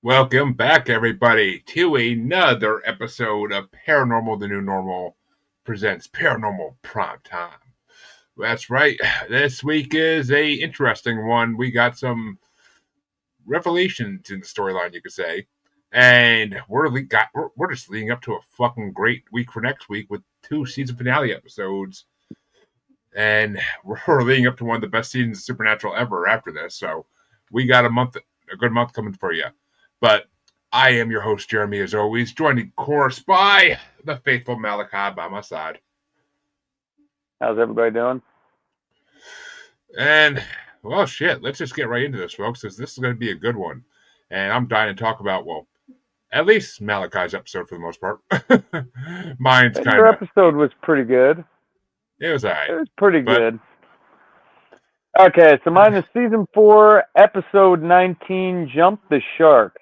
Welcome back, everybody, to another episode of Paranormal the New Normal presents Paranormal Primetime. That's right. This week is a interesting one. We got some revelations in the storyline, you could say, and we're just leading up to a fucking great week for next week with two season finale episodes, and we're leading up to one of the best seasons of Supernatural ever after this. So we got a good month coming for you. But I am your host, Jeremy, as always, joined of course by the faithful Malachi by my side. How's everybody doing? And, well, shit, let's just get right into this, folks, because this is going to be a good one. And I'm dying to talk about, well, at least Malachi's episode for the most part. Mine's kind Your of... episode was pretty good. It was all right. It was pretty but, good. Okay, so mine is Season 4, Episode 19, Jump the Shark.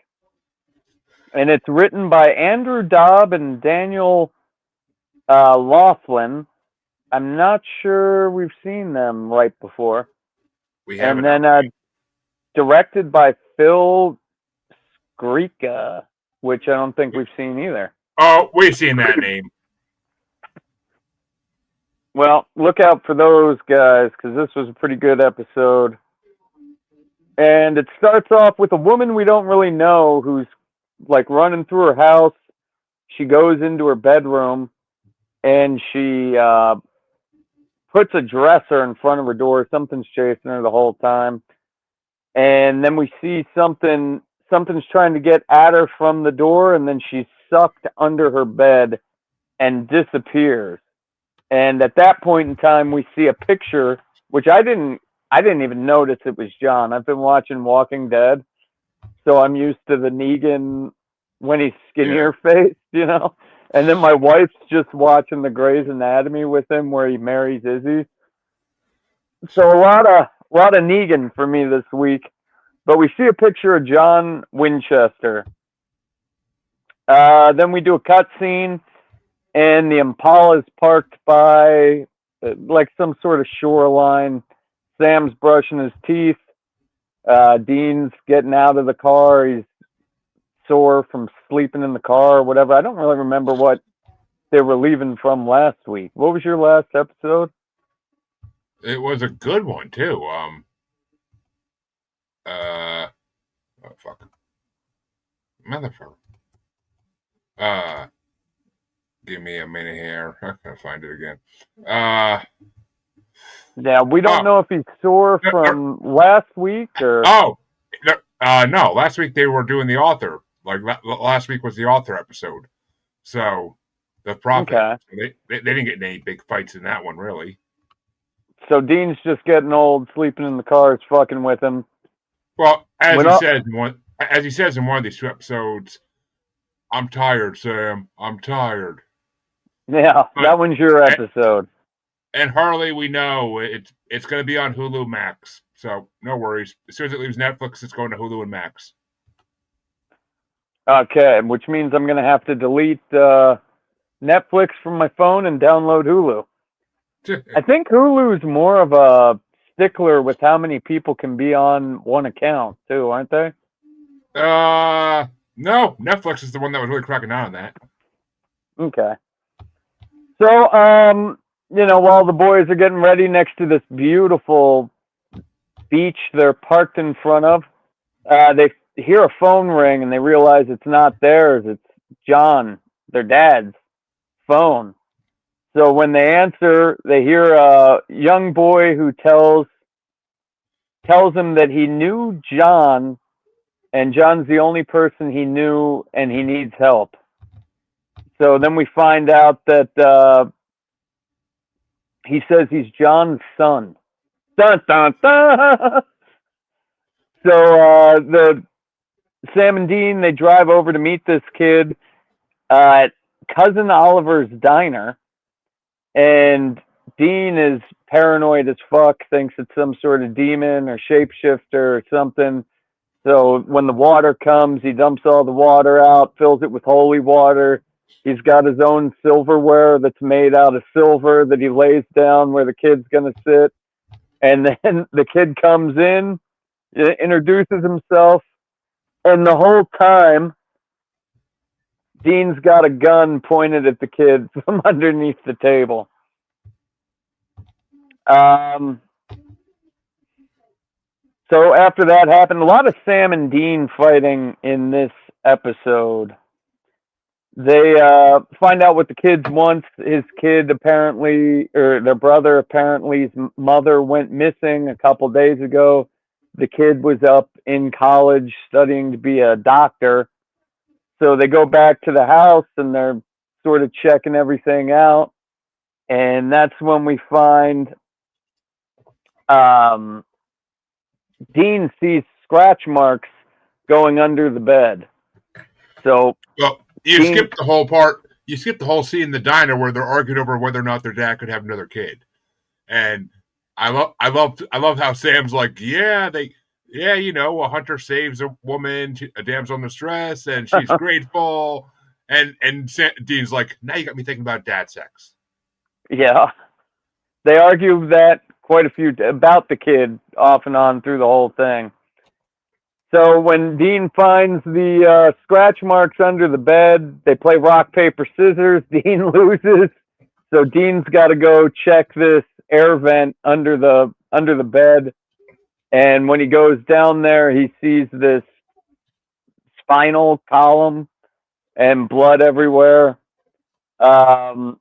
And it's written by Andrew Dobb and Daniel Laughlin. I'm not sure we've seen them right before. We haven't. And then directed by Phil Skrika, which I don't think we've seen either. Oh, we've seen that name. Well, look out for those guys, because this was a pretty good episode. And it starts off with a woman we don't really know who's like running through her house. She goes into her bedroom and she puts a dresser in front of her door. Something's chasing her the whole time. And then we see something's trying to get at her from the door, and then she's sucked under her bed and disappears. And at that point in time, we see a picture, which I didn't even notice it was John. I've been watching Walking Dead, so I'm used to the Negan when he's skinnier faced, you know. And then my wife's just watching the Grey's Anatomy with him, where he marries Izzy. So a lot of Negan for me this week. But we see a picture of John Winchester. Then we do a cutscene. And the Impala is parked by like some sort of shoreline. Sam's brushing his teeth. Dean's getting out of the car. He's sore from sleeping in the car or whatever. I don't really remember what they were leaving from last week. What was your last episode? It was a good one, too. Oh, fuck. Motherfucker. Give me a minute here. I'm gonna find it again. Yeah, we don't know if he's sore from last week or. No. Last week they were doing the author. Like last week was the author episode. So the prophet. Okay. They didn't get any big fights in that one, really. So Dean's just getting old, sleeping in the car. It's fucking with him. Well, as he says in one of these two episodes, "I'm tired, Sam. I'm tired." Yeah, that one's your episode. And Harley, we know it's going to be on Hulu Max, so no worries. As soon as it leaves Netflix, it's going to Hulu and Max. Okay, which means I'm going to have to delete Netflix from my phone and download Hulu. I think Hulu's more of a stickler with how many people can be on one account, too, aren't they? No. Netflix is the one that was really cracking down on that. Okay. So, while the boys are getting ready next to this beautiful beach they're parked in front of, they hear a phone ring and they realize it's not theirs. It's John, their dad's phone. So when they answer, they hear a young boy who tells them that he knew John, and John's the only person he knew, and he needs help. So then we find out that he says he's John's son. Dun, dun, dun! So the Sam and Dean, they drive over to meet this kid at Cousin Oliver's diner. And Dean is paranoid as fuck, thinks it's some sort of demon or shapeshifter or something. So when the water comes, he dumps all the water out, fills it with holy water. He's got his own silverware that's made out of silver that he lays down where the kid's going to sit. And then the kid comes in, introduces himself, And the whole time, Dean's got a gun pointed at the kid from underneath the table. So after that happened, a lot of Sam and Dean fighting in this episode. They find out what the kids want. His kid apparently, or their brother apparently, his mother went missing a couple days ago. The kid was up in college studying to be a doctor. So they go back to the house and they're sort of checking everything out. And that's when we find Dean sees scratch marks going under the bed. So Well, you Dean, skipped the whole part. You skipped the whole scene in the diner where they're arguing over whether or not their dad could have another kid. And I love how Sam's like, yeah, a hunter saves a woman, a damsel in distress, and she's grateful. And Dean's like, now you got me thinking about dad sex. yeah, they argue that quite a few about the kid off and on through the whole thing. So when Dean finds the scratch marks under the bed, they play rock paper scissors. Dean loses, so Dean's got to go check this air vent under the bed. And when he goes down there, he sees this spinal column and blood everywhere. And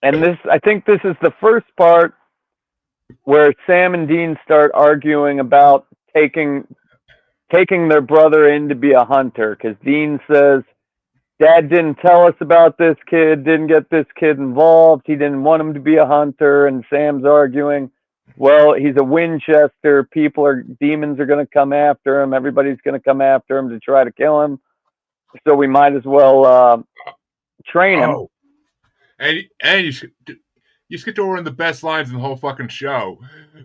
I think this is the first part where Sam and Dean start arguing about taking their brother in to be a hunter, because Dean says, Dad didn't tell us about this kid, didn't get this kid involved, he didn't want him to be a hunter. And Sam's arguing, well, he's a Winchester, demons are going to come after him, everybody's going to come after him to try to kill him, so we might as well train him. Oh, and you skipped over one of the best lines in the whole fucking show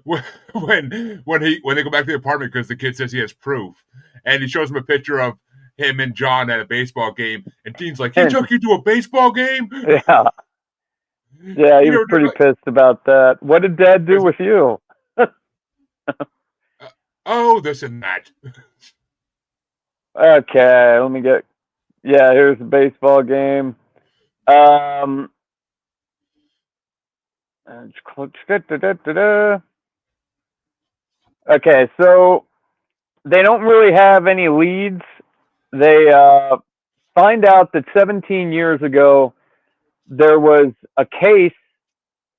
when they go back to the apartment because the kid says he has proof, and he shows him a picture of him and John at a baseball game, and Dean's like, "He took you to a baseball game?" Yeah, he was pretty pissed about that. What did Dad do with you? This and that. Okay, let me get. Yeah, here's the baseball game. Okay, so they don't really have any leads. They find out that 17 years ago there was a case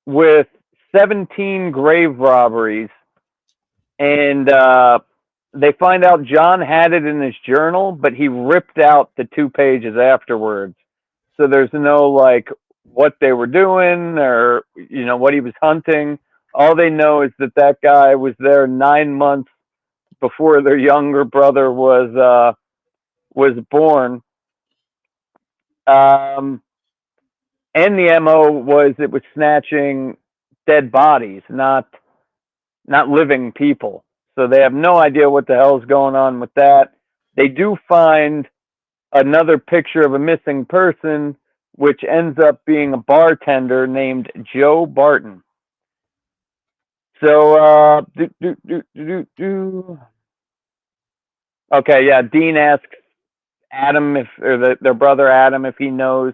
with 17 grave robberies, and they find out John had it in his journal, but he ripped out the 2 pages afterwards. So there's no like what they were doing or what he was hunting. All they know is that guy was there 9 months before their younger brother was born. And the MO was it was snatching dead bodies, not living people. So they have no idea what the hell's going on with that. They do find another picture of a missing person, which ends up being a bartender named Joe Barton. So, okay, yeah, Dean asks Adam their brother Adam if he knows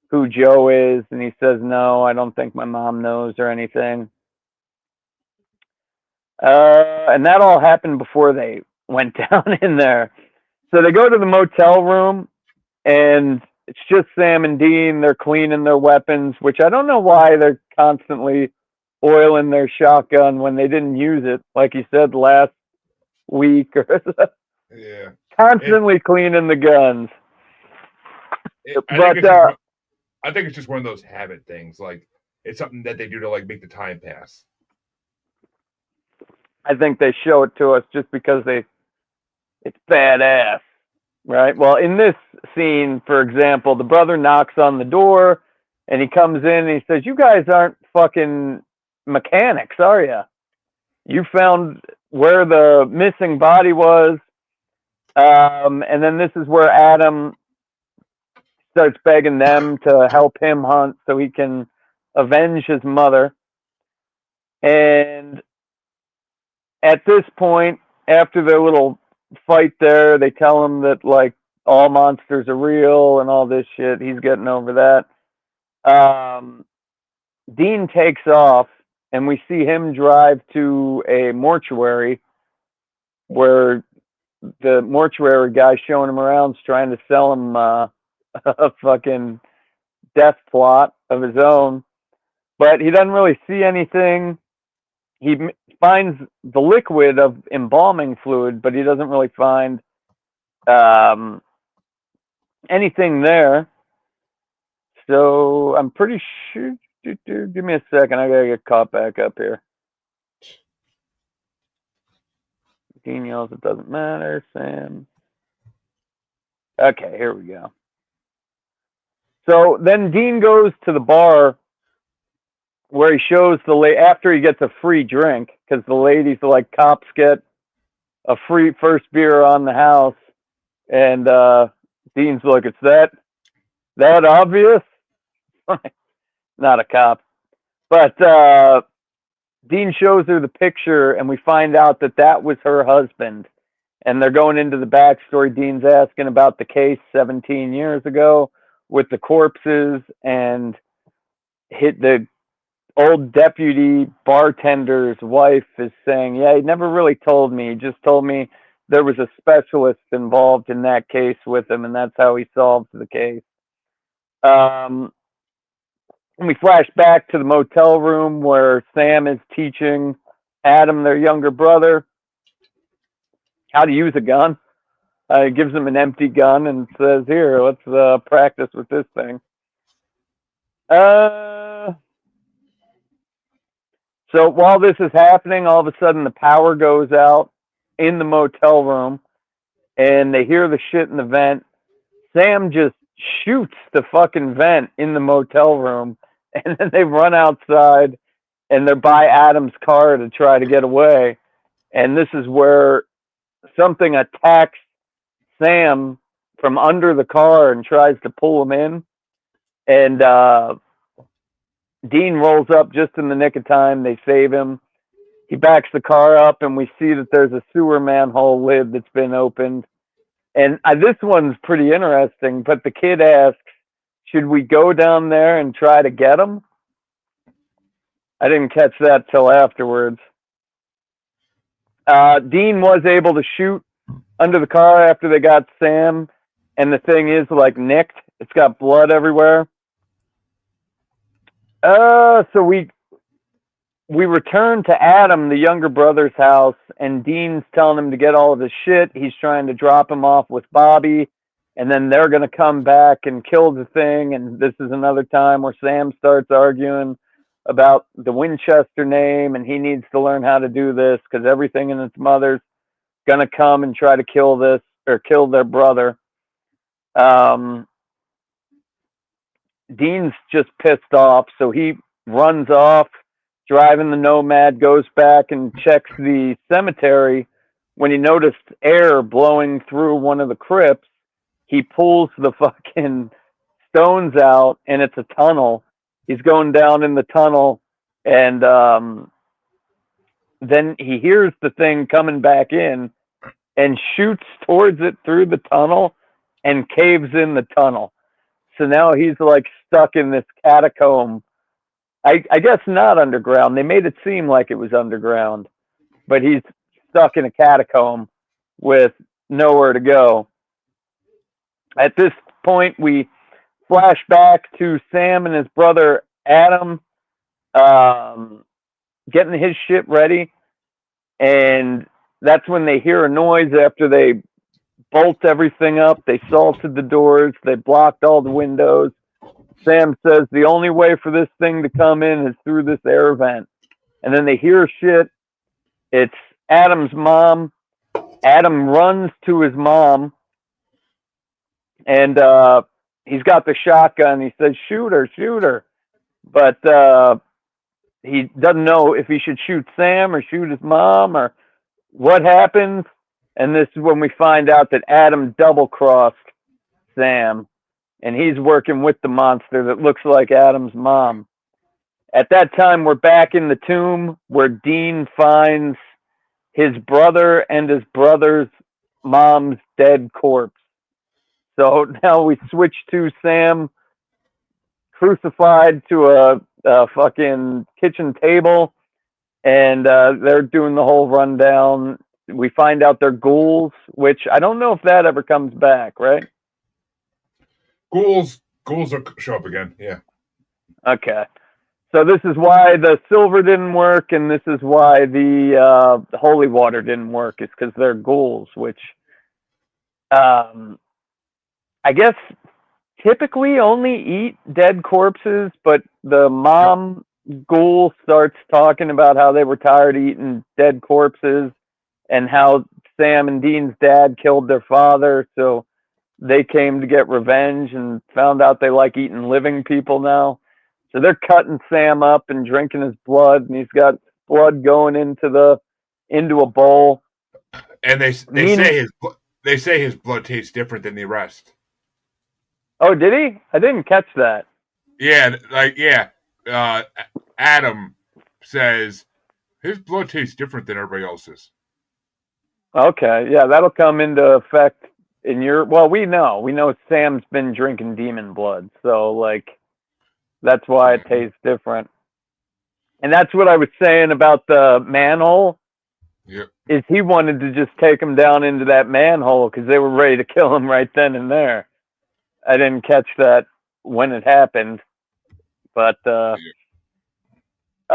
who Joe is, and he says, no, I don't think my mom knows or anything. And that all happened before they went down in there. So they go to the motel room, and it's just Sam and Dean. They're cleaning their weapons, which I don't know why they're constantly oiling their shotgun when they didn't use it, like you said last week. Yeah. Constantly cleaning the guns. I think it's just one of those habit things. Like, it's something that they do to, like, make the time pass. I think they show it to us just because it's badass, right? Well, in this scene, for example, the brother knocks on the door, and he comes in and he says, you guys aren't fucking mechanics, are you? You found where the missing body was. And then this is where Adam starts begging them to help him hunt so he can avenge his mother. And at this point, after their little fight there. They tell him that like all monsters are real and all this shit. He's getting over that. Dean takes off, and we see him drive to a mortuary where the mortuary guy showing him around is trying to sell him a fucking death plot of his own. But he doesn't really see anything. He finds the liquid of embalming fluid, but he doesn't really find um, anything there. So I'm pretty sure. Give me a second. I gotta get caught back up here. Dean yells, "It doesn't matter, Sam." Okay, here we go. So then Dean goes to the bar where he shows after he gets a free drink, because the ladies are like, cops get a free first beer on the house, and Dean's like, "It's that obvious?" Not a cop, but Dean shows her the picture, and we find out that that was her husband. And they're going into the backstory. Dean's asking about the case 17 years ago with the corpses, and hit the old deputy bartender's wife is saying, "Yeah, he never really told me. He just told me there was a specialist involved in that case with him, and that's how he solved the case." Um, and we flash back to the motel room where Sam is teaching Adam, their younger brother, how to use a gun. He gives him an empty gun and says, "Here, let's practice with this thing." So while this is happening, all of a sudden the power goes out in the motel room, and they hear the shit in the vent. Sam just shoots the fucking vent in the motel room, and then they run outside, and they're by Adam's car to try to get away. And this is where something attacks Sam from under the car and tries to pull him in. And Dean rolls up just in the nick of time. They save him. He backs the car up, and we see that there's a sewer manhole lid that's been opened. And this one's pretty interesting, but the kid asks, "Should we go down there and try to get him?" I didn't catch that till afterwards. Dean was able to shoot under the car after they got Sam, and the thing is like nicked. It's got blood everywhere. So we return to Adam, the younger brother's house, and Dean's telling him to get all of his shit. He's trying to drop him off with Bobby, and then they're going to come back and kill the thing. And this is another time where Sam starts arguing about the Winchester name, and he needs to learn how to do this because everything in its mother's going to come and try to kill this or kill their brother. Dean's just pissed off, so he runs off, driving the Nomad, goes back and checks the cemetery. When he noticed air blowing through one of the crypts, he pulls the fucking stones out, and it's a tunnel. He's going down in the tunnel, and then he hears the thing coming back in and shoots towards it through the tunnel and caves in the tunnel. So now he's like stuck in this catacomb. I guess not underground. They made it seem like it was underground, but he's stuck in a catacomb with nowhere to go. At this point, we flash back to Sam and his brother Adam getting his shit ready, and that's when they hear a noise after they bolt everything up. They salted the doors. They blocked all the windows. Sam says the only way for this thing to come in is through this air vent. And then they hear shit. It's Adam's mom. Adam runs to his mom, and he's got the shotgun. He says, "Shoot her, shoot her." But he doesn't know if he should shoot Sam or shoot his mom or what happens. And this is when we find out that Adam double-crossed Sam, and he's working with the monster that looks like Adam's mom. At that time, we're back in the tomb where Dean finds his brother and his brother's mom's dead corpse. So now we switch to Sam crucified to a fucking kitchen table, and they're doing the whole rundown. We find out they're ghouls, which I don't know if that ever comes back, right? Ghouls will show up again. Yeah. Okay. So this is why the silver didn't work, and this is why the holy water didn't work. Is because they're ghouls, which I guess typically only eat dead corpses. But the Yep. mom ghoul starts talking about how they were tired of eating dead corpses, and how Sam and Dean's dad killed their father, so they came to get revenge and found out they like eating living people now. So they're cutting Sam up and drinking his blood, and he's got blood going into a bowl. And they Mean, say his blood tastes different than the rest. oh, did he? I didn't catch that. Yeah, Uh, Adam says his blood tastes different than everybody else's. Okay, yeah, that'll come into effect in your. Well, we know Sam's been drinking demon blood, so like that's why it Mm-hmm. tastes different. And that's what I was saying about the manhole. Yep. Is he wanted to just take him down into that manhole because they were ready to kill him right then and there. I didn't catch that when it happened, but Yep.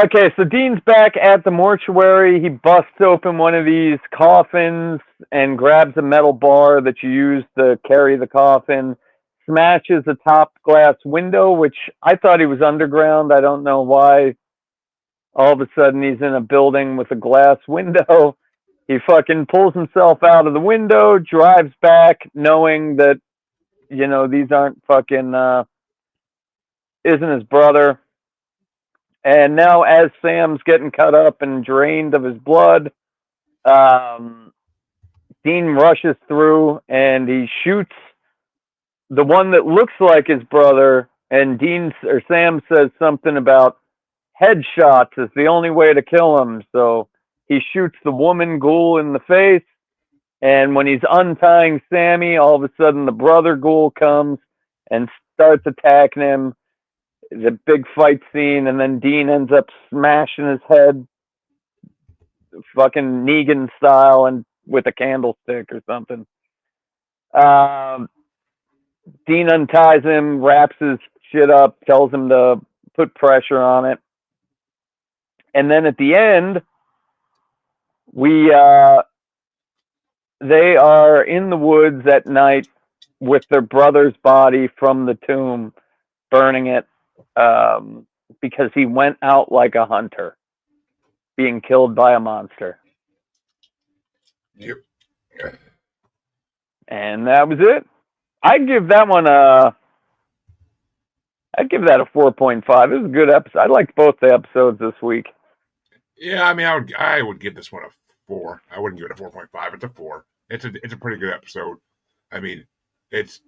okay. So Dean's back at the mortuary. He busts open one of these coffins and grabs a metal bar that you use to carry the coffin. Smashes a top glass window, which I thought he was underground. I don't know why. All of a sudden, he's in a building with a glass window. He fucking pulls himself out of the window, drives back, knowing that these aren't fucking isn't his brother. And now, as Sam's getting cut up and drained of his blood, um, Dean rushes through and he shoots the one that looks like his brother. And Sam says something about headshots is the only way to kill him. So he shoots the woman ghoul in the face. And when he's untying Sammy, all of a sudden the brother ghoul comes and starts attacking him. The big fight scene, and then Dean ends up smashing his head, fucking Negan style, and with a candlestick or something. Um, Dean unties him, wraps his shit up, tells him to put pressure on it, and then at the end, we they are in the woods at night with their brother's body from the tomb, burning it because he went out like a hunter, being killed by a monster. Yep. And that was it. I'd give that one a. I'd give that a 4.5. It was a good episode. I liked both the episodes this week. Yeah, I mean, I would give this one a 4. I wouldn't give it a 4.5. It's a 4. It's a pretty good episode. I mean, it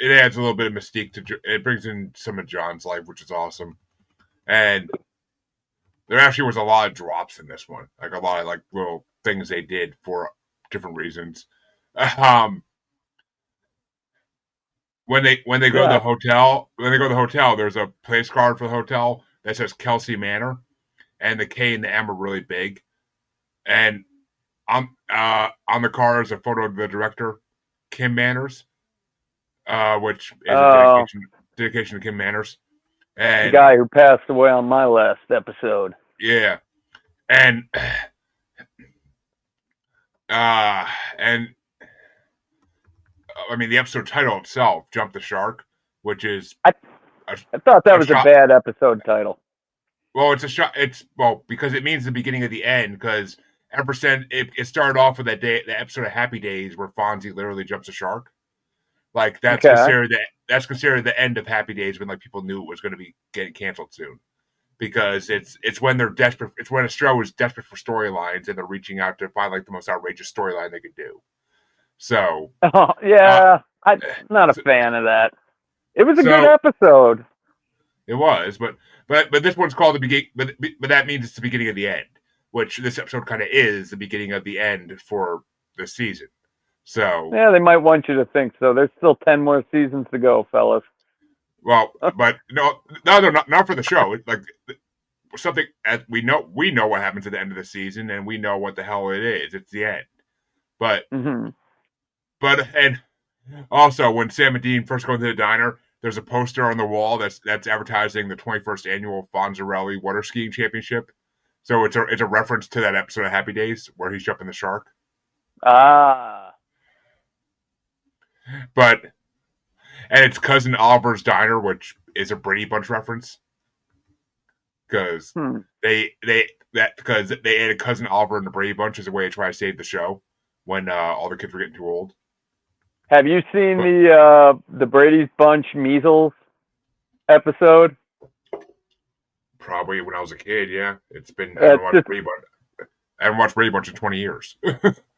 adds a little bit of mystique to it. Brings in some of John's life, which is awesome. And there actually was a lot of drops in this one, like a lot of like little things they did for different reasons. Um, when they go to the Yeah. hotel, there's a place card for the hotel that says Kelsey Manor, and the K and the M are really big. And on the card is a photo of the director, Kim Manners, which is a Oh, dedication to Kim Manners. the And guy who passed away on my last episode. yeah, and uh, and I mean the episode title itself, "Jump the Shark," which is I a, I thought that a was a shot. bad episode title. Well, it's a shot. It's because it means the beginning of the end. Because ever since it started off with the episode of Happy Days where Fonzie literally jumps a shark. Like Okay. that's considered the end of Happy Days when like people knew it was going to be getting canceled soon. Because it's when they're desperate. It's when a show is desperate for storylines and they're reaching out to find like the most outrageous storyline they could do. So, Oh, uh, yeah. I'm not a so, fan of that. It was a good so episode. it was, but this one's called the beginning. But that means it's the beginning of the end, which this episode kind of is the beginning of the end for this season. So Yeah, they might want you to think so. There's still 10 more seasons to go, fellas. well, but no, not for the show. Like something as we know what happens at the end of the season, and we know what the hell it is. It's the end. But Mm-hmm. and also when Sam and Dean first go into the diner, there's a poster on the wall that's advertising the 21st annual Fonzarelli Water Skiing Championship. So it's a reference to that episode of Happy Days where he's jumping the shark. Ah. But and it's Cousin Oliver's Diner, which is a Brady Bunch reference because they added Cousin Oliver in the Brady Bunch as a way to try to save the show when all the kids were getting too old. Have you seen the Brady's Bunch measles episode? Probably when I was a kid, yeah. It's been I haven't watched Brady Bunch in 20 years.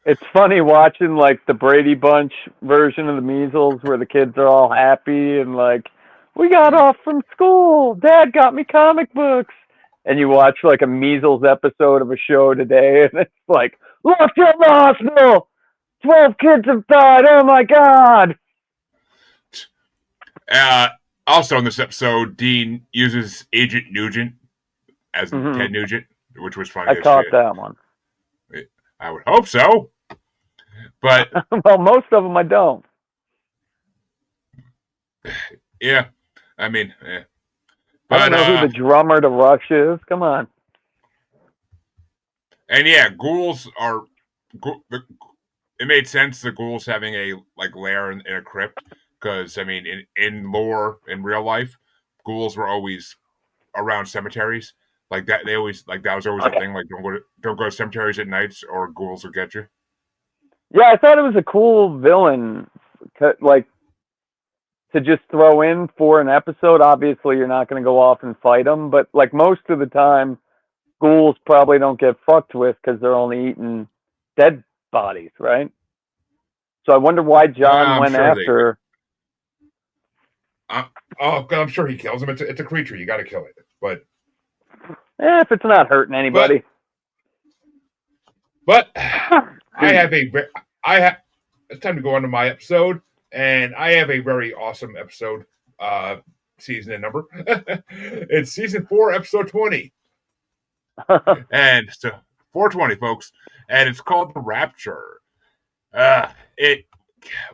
It's funny watching like the Brady Bunch version of the measles where the kids are all happy and like, we got off from school. Dad got me comic books. And you watch like a measles episode of a show today and it's like, locked up in the hospital. 12 kids have died. Oh my God. Also in this episode, Dean uses Agent Nugent as Ted Nugent, which was funny. I caught that one. I would hope so. But well, most of them I don't. Yeah, I mean, yeah. But, I don't know who the drummer to Rush is. Come on. And yeah, ghouls are. It made sense the ghouls having a lair in a crypt because I mean, in lore in real life, ghouls were always around cemeteries. Like that, they always that was always a thing. Like don't go to cemeteries at nights or ghouls will get you. Yeah, I thought it was a cool villain, like to just throw in for an episode. Obviously, you're not going to go off and fight them, but like most of the time, ghouls probably don't get fucked with because they're only eating dead bodies, right? So I wonder why John went after. I'm sure he kills him. It's a creature. You got to kill it, but. If it's not hurting anybody. But it's time to go on to my episode, and I have a very awesome episode, season and number. It's season 4, episode 20. And so 420, folks, and it's called The Rapture. It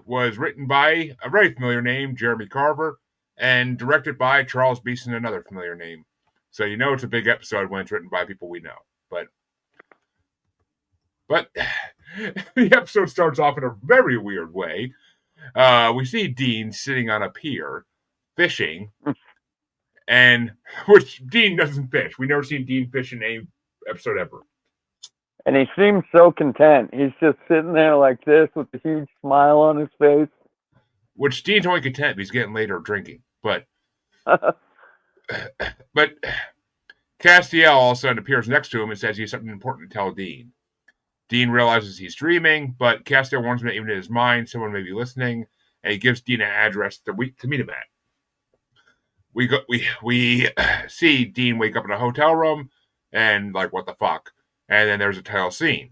was written by a very familiar name, Jeremy Carver, and directed by Charles Beeson, another familiar name. So you know it's a big episode when it's written by people we know. But the episode starts off in a very weird way. We see Dean sitting on a pier, fishing, and which Dean doesn't fish. We've never seen Dean fish in any episode ever. And he seems so content. He's just sitting there like this with a huge smile on his face. Which Dean's only content if he's getting laid or drinking. But Castiel all of a sudden appears next to him and says he has something important to tell Dean. Dean realizes he's dreaming, but Castiel warns him that even in his mind, someone may be listening, and he gives Dean an address to meet him at. We see Dean wake up in a hotel room, and like, what the fuck? And then there's a title scene.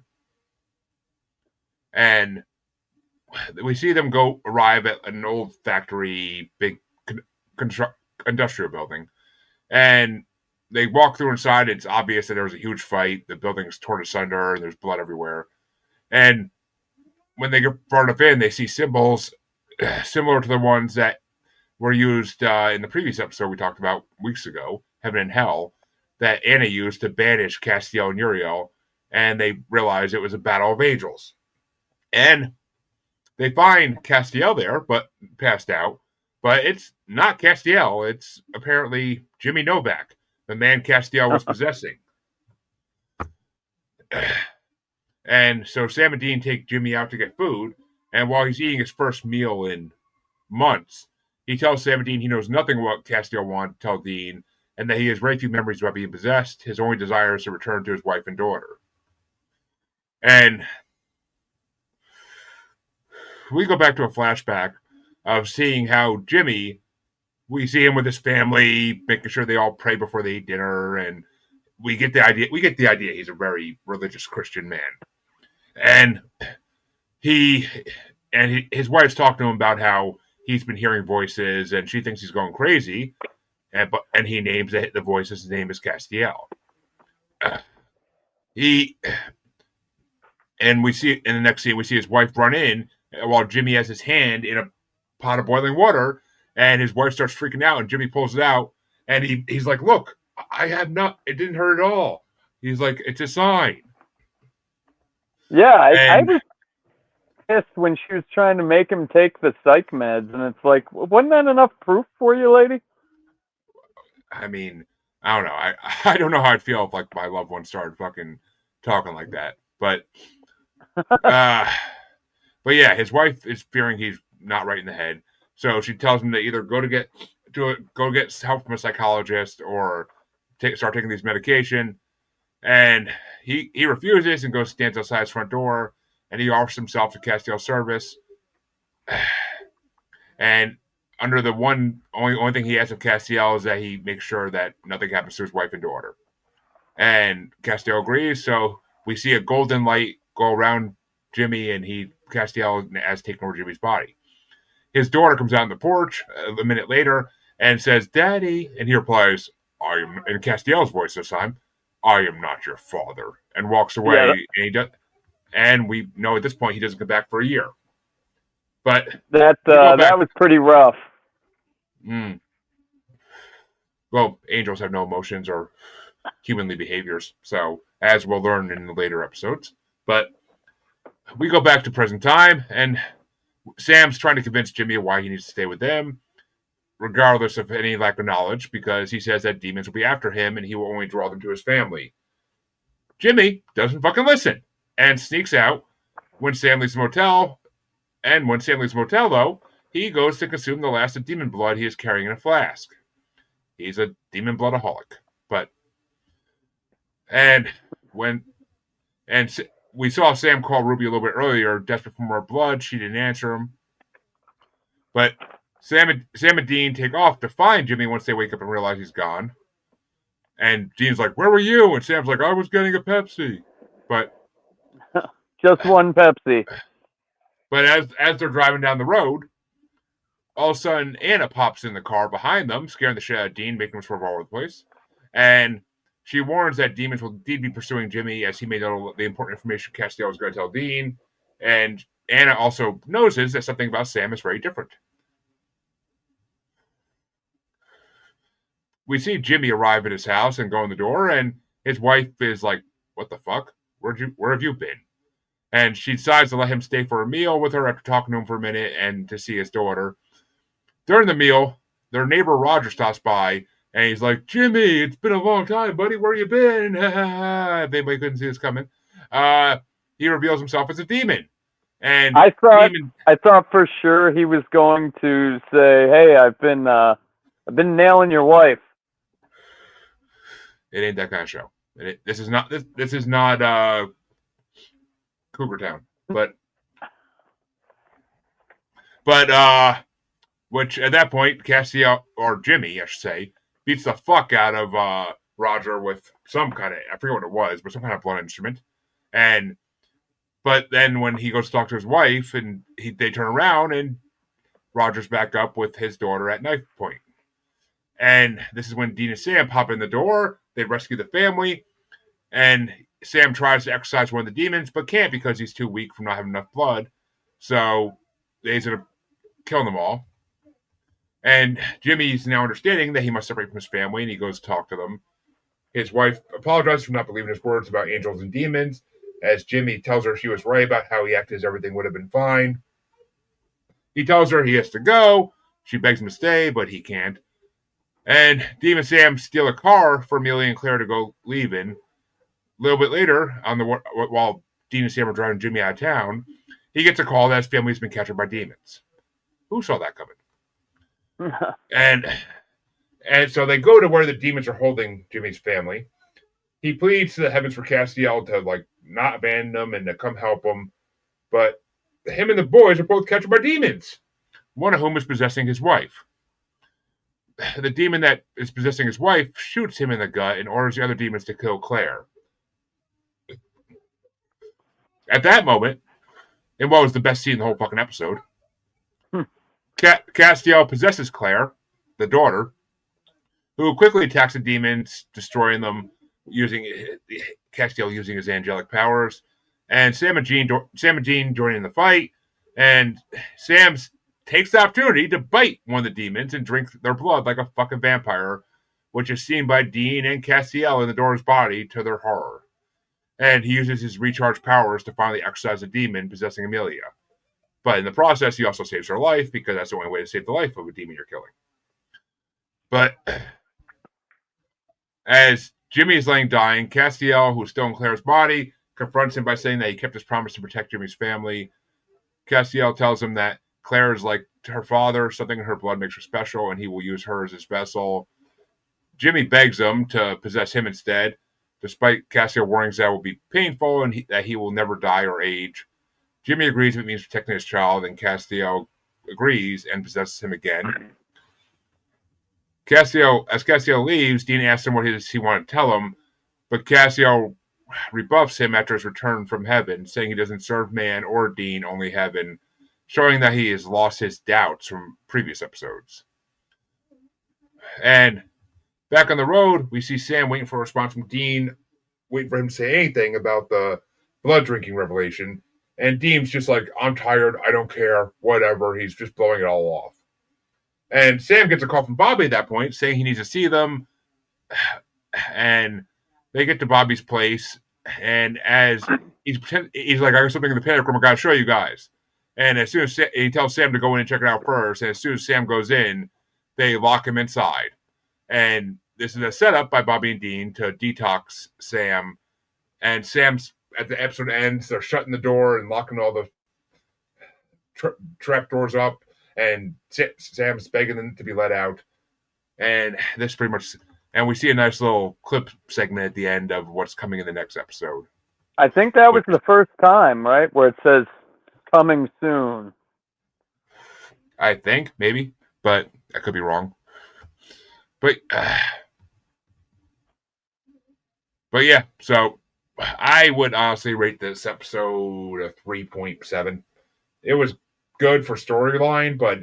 And we see them arrive at an old factory, big industrial building. And they walk through inside. It's obvious that there was a huge fight. The building's torn asunder, and there's blood everywhere. And when they get far enough in, they see symbols similar to the ones that were used in the previous episode we talked about weeks ago, Heaven and Hell, that Anna used to banish Castiel and Uriel, and they realize it was a battle of angels. And they find Castiel there, but passed out. But it's not Castiel. It's apparently Jimmy Novak, the man Castiel was possessing. And so Sam and Dean take Jimmy out to get food, and while he's eating his first meal in months, he tells Sam and Dean he knows nothing about Castiel wanted to tell Dean, and that he has very few memories about being possessed. His only desire is to return to his wife and daughter. And we go back to a flashback of seeing how Jimmy, we see him with his family, making sure they all pray before they eat dinner, and we get the idea he's a very religious Christian man. And his wife's talking to him about how he's been hearing voices and she thinks he's going crazy. And he names the voices. His name is Castiel. He and we see in the next scene we see his wife run in while Jimmy has his hand in a pot of boiling water, and his wife starts freaking out, and Jimmy pulls it out, and he's like, "Look, I have not. It didn't hurt at all." He's like, "It's a sign." Yeah, I And was pissed when she was trying to make him take the psych meds, and it's like, wasn't that enough proof for you, lady? I mean, I don't know. I don't know how I'd feel if like my loved one started fucking talking like that, but uh, but yeah, his wife is fearing he's not right in the head, so she tells him to either go get help from a psychologist or start taking these medication. And he refuses and goes stands outside his front door, and he offers himself to Castiel's service. And under the only thing he asks of Castiel is that he makes sure that nothing happens to his wife and daughter. And Castiel agrees, so we see a golden light go around Jimmy, and Castiel has taken over Jimmy's body. His daughter comes out on the porch a minute later and says, "Daddy," and he replies, "I am," in Castiel's voice this time, "I am not your father," and walks Yeah, away. And we know at this point he doesn't come back for a year. But that we go back. that was pretty rough. Mm, well, angels have no emotions or humanly behaviors, so as we'll learn in the later episodes. But we go back to present time, and Sam's trying to convince Jimmy why he needs to stay with them, regardless of any lack of knowledge, because he says that demons will be after him and he will only draw them to his family. Jimmy doesn't fucking listen and sneaks out when Sam leaves the motel. And when Sam leaves the motel, though, he goes to consume the last of demon blood he is carrying in a flask. He's a demon bloodaholic. But and when and we saw Sam call Ruby a little bit earlier, desperate for more blood. She didn't answer him. But Sam and Dean take off to find Jimmy once they wake up and realize he's gone. And Dean's like, "Where were you?" And Sam's like, "I was getting a Pepsi." But Just one Pepsi. as they're driving down the road, all of a sudden Anna pops in the car behind them, scaring the shit out of Dean, making him swerve all over the place. And she warns that demons will indeed be pursuing Jimmy as he may know the important information Castiel was going to tell Dean. And Anna also notices that something about Sam is very different. We see Jimmy arrive at his house and go in the door, and his wife is like, "What the fuck? Where have you been?" And she decides to let him stay for a meal with her after talking to him for a minute and to see his daughter. During the meal, their neighbor Roger stops by, and he's like, "Jimmy, it's been a long time, buddy. Where you been?" If anybody couldn't see this coming, he reveals himself as a demon. And I thought for sure he was going to say, "Hey, I've been nailing your wife." It ain't that kind of show. This is not Cougar Town, but which at that point, Castiel or Jimmy, I should say, beats the fuck out of Roger with some kind of, I forget what it was, but some kind of blood instrument. But then when he goes to talk to his wife, and they turn around, and Roger's back up with his daughter at knife point. And this is when Dean and Sam pop in the door. They rescue the family, and Sam tries to exorcise one of the demons, but can't because he's too weak from not having enough blood. So they end up killing them all. And Jimmy's now understanding that he must separate from his family, and he goes to talk to them. His wife apologizes for not believing his words about angels and demons, as Jimmy tells her she was right about how he acted as everything would have been fine. He tells her he has to go. She begs him to stay, but he can't. And Demon Sam steal a car for Amelia and Claire to go leaving. A little bit later, while Dean and Sam are driving Jimmy out of town, he gets a call that his family's been captured by demons. Who saw that coming? And so they go to where the demons are holding Jimmy's family. He pleads to the heavens for Castiel to not abandon them and to come help him. But him and the boys are both captured by demons, one of whom is possessing his wife. The demon that is possessing his wife shoots him in the gut and orders the other demons to kill Claire. At that moment, in what was the best scene in the whole fucking episode. Hmm. Castiel possesses Claire, the daughter, who quickly attacks the demons, destroying them using Castiel using his angelic powers, and Sam and Jean joining the fight, and Sam takes the opportunity to bite one of the demons and drink their blood like a fucking vampire, which is seen by Dean and Castiel in the daughter's body to their horror. And he uses his recharged powers to finally exorcise the demon possessing Amelia. But in the process, he also saves her life because that's the only way to save the life of a demon you're killing. But as Jimmy is laying dying, Castiel, who's still in Claire's body, confronts him by saying that he kept his promise to protect Jimmy's family. Castiel tells him that Claire is like her father, something in her blood makes her special, and he will use her as his vessel. Jimmy begs him to possess him instead, despite Castiel warnings that it will be painful and that he will never die or age. Jimmy agrees if it means protecting his child, and Castiel agrees and possesses him again. As Castiel leaves, Dean asks him what he wanted to tell him, but Castiel rebuffs him after his return from heaven, saying he doesn't serve man or Dean, only heaven, showing that he has lost his doubts from previous episodes. And back on the road, we see Sam waiting for a response from Dean, waiting for him to say anything about the blood drinking revelation. And Dean's just like, I'm tired, I don't care, whatever. He's just blowing it all off. And Sam gets a call from Bobby at that point saying he needs to see them. And they get to Bobby's place. And as he's like, I got something in the panic room, I gotta show you guys. And as soon as he tells Sam to go in and check it out first, and as soon as Sam goes in, they lock him inside. And this is a setup by Bobby and Dean to detox Sam. And Sam's at the episode ends, they're shutting the door and locking all the trap doors up, and Sam's begging them to be let out. And this pretty much, and we see a nice little clip segment at the end of what's coming in the next episode. I think that was the first time, right, where it says coming soon. I think, maybe, but I could be wrong. But yeah, so I would honestly rate this episode a 3.7. It was good for storyline, but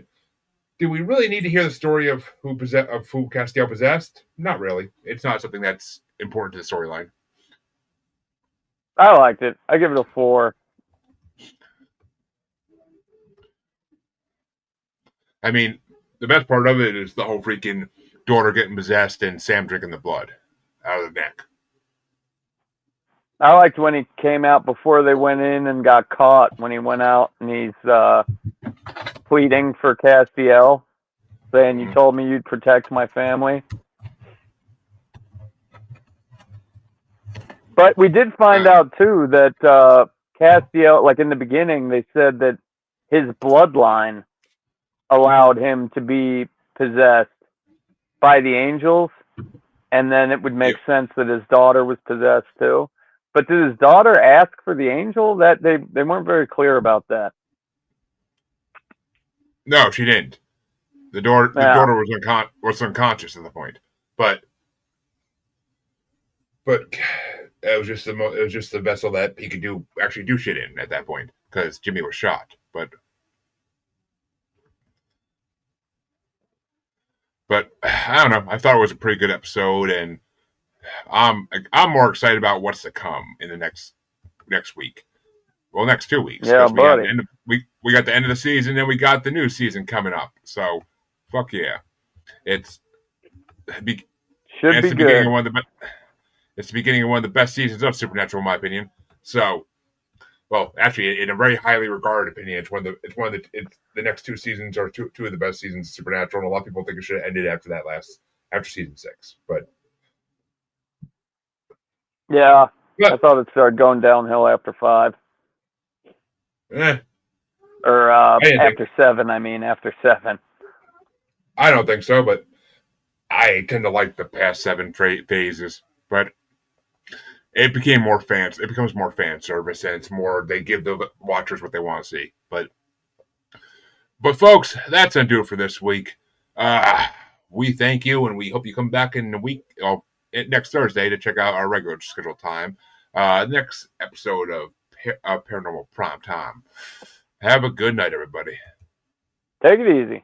do we really need to hear the story of who Castiel possessed? Not really. It's not something that's important to the storyline. I liked it. I give it a 4. I mean, the best part of it is the whole freaking daughter getting possessed and Sam drinking the blood out of the neck. I liked when he came out before they went in and got caught, when he went out and he's pleading for Castiel, saying, you told me you'd protect my family. But we did find out, too, that Castiel, like in the beginning, they said that his bloodline allowed him to be possessed by the angels, and then it would make sense that his daughter was possessed, too. But did his daughter ask for the angel? That they weren't very clear about that. No, she didn't. The daughter was unconscious at the point, but it was just the vessel that he could actually do shit in at that point because Jimmy was shot. But I don't know. I thought it was a pretty good episode, and I'm more excited about what's to come in the next week. Well, next 2 weeks. Yeah, buddy. We got the end of the season, and we got the new season coming up. So, fuck yeah! It's the beginning of one of the it's the beginning of one of the best seasons of Supernatural, in my opinion. So, well, actually, in a very highly regarded opinion, it's the next 2 seasons are two of the best seasons of Supernatural, and a lot of people think it should have ended after season 6. But yeah, I thought it started going downhill after 5. Or after 7. I mean, after 7. I don't think so, but I tend to like the past 7 phases. But it becomes more fan service, and it's more they give the watchers what they want to see. But folks, that's gonna do it for this week. We thank you, and we hope you come back in a week, next Thursday, to check out our regular scheduled time. Next episode of Paranormal Primetime. Have a good night, everybody. Take it easy.